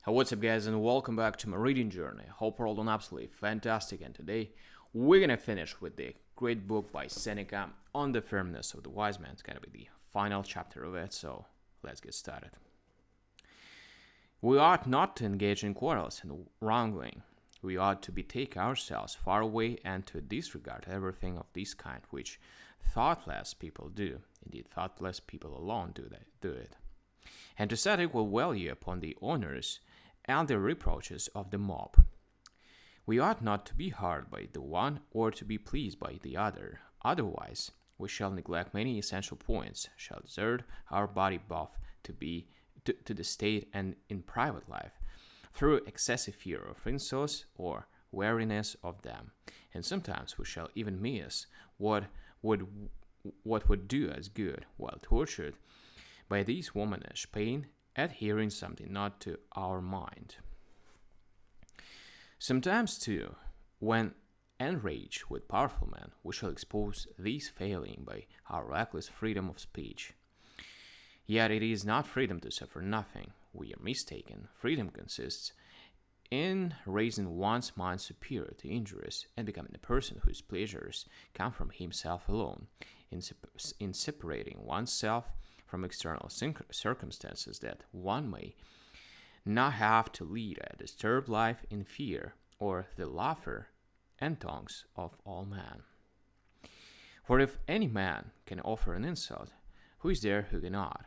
What's up, guys, and welcome back to my reading journey. Hope we're all doing absolutely fantastic. And today we're gonna finish with the great book by Seneca on the firmness of the wise man. It's gonna be the final chapter of it, so let's get started. We ought not to engage in quarrels and wrangling. We ought to betake ourselves far away and to disregard everything of this kind which thoughtless people do. Indeed, thoughtless people alone do it. And to set equal value upon the honors and the reproaches of the mob. We ought not to be hard by the one or to be pleased by the other. Otherwise, we shall neglect many essential points, shall desert our body both to the state and in private life, through excessive fear of insults or weariness of them. And sometimes we shall even miss what would do us good, while tortured by this womanish pain at hearing something not to our mind. Sometimes, too, when enraged with powerful men, we shall expose these failing by our reckless freedom of speech. Yet it is not freedom to suffer nothing. We are mistaken. Freedom consists in raising one's mind superior to injuries and becoming a person whose pleasures come from himself alone, in separating oneself from external circumstances that one may not have to lead a disturbed life in fear or the laughter and tongues of all men. For if any man can offer an insult, who is there who cannot?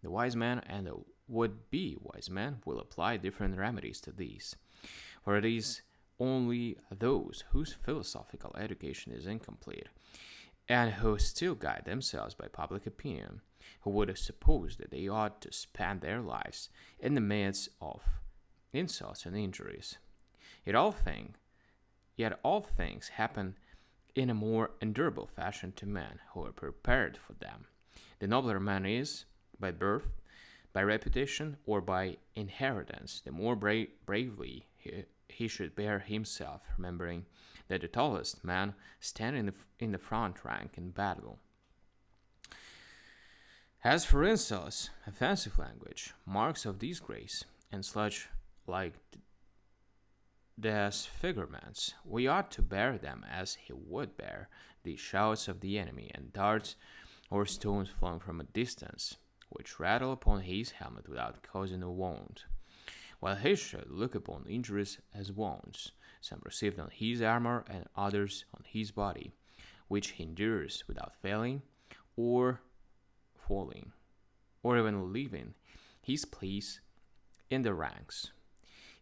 The wise man and the would-be wise man will apply different remedies to these, for it is only those whose philosophical education is incomplete, and who still guide themselves by public opinion, who would suppose that they ought to spend their lives in the midst of insults and injuries. Yet all things happen in a more endurable fashion to men who are prepared for them. The nobler man is, by birth, by reputation, or by inheritance, the more bravely he should bear himself, remembering that the tallest man stand in the front rank in battle. As for insults, offensive language, marks of disgrace, and such like disfigurements, we ought to bear them as he would bear the shouts of the enemy and darts or stones flung from a distance, which rattle upon his helmet without causing a wound, while he should look upon injuries as wounds, some received on his armor and others on his body, which he endures without failing or falling, or even leaving his place in the ranks.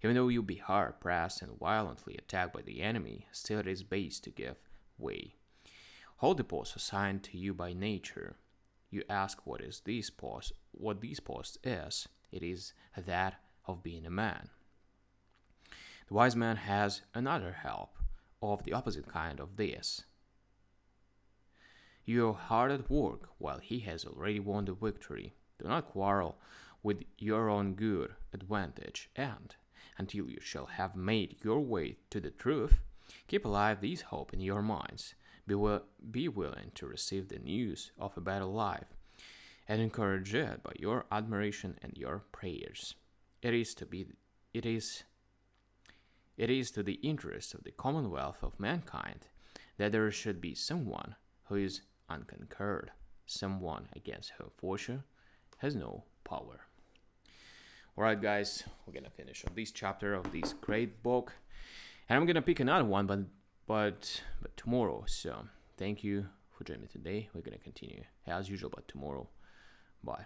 Even though you be hard pressed and violently attacked by the enemy, still it is base to give way. Hold the post assigned to you by nature. You ask what this post is. It is that of being a man. The wise man has another help of the opposite kind of this. You are hard at work while he has already won the victory. Do not quarrel with your own good advantage, and, until you shall have made your way to the truth, keep alive this hope in your minds. Be willing to receive the news of a better life, and encourage it by your admiration and your prayers. It is to the interest of the commonwealth of mankind that there should be someone who is unconquered, someone against whom fortune has no power. Alright, guys, we're gonna finish on this chapter of this great book, and I'm gonna pick another one, but tomorrow. So thank you for joining me today. We're gonna continue as usual, but tomorrow. Bye.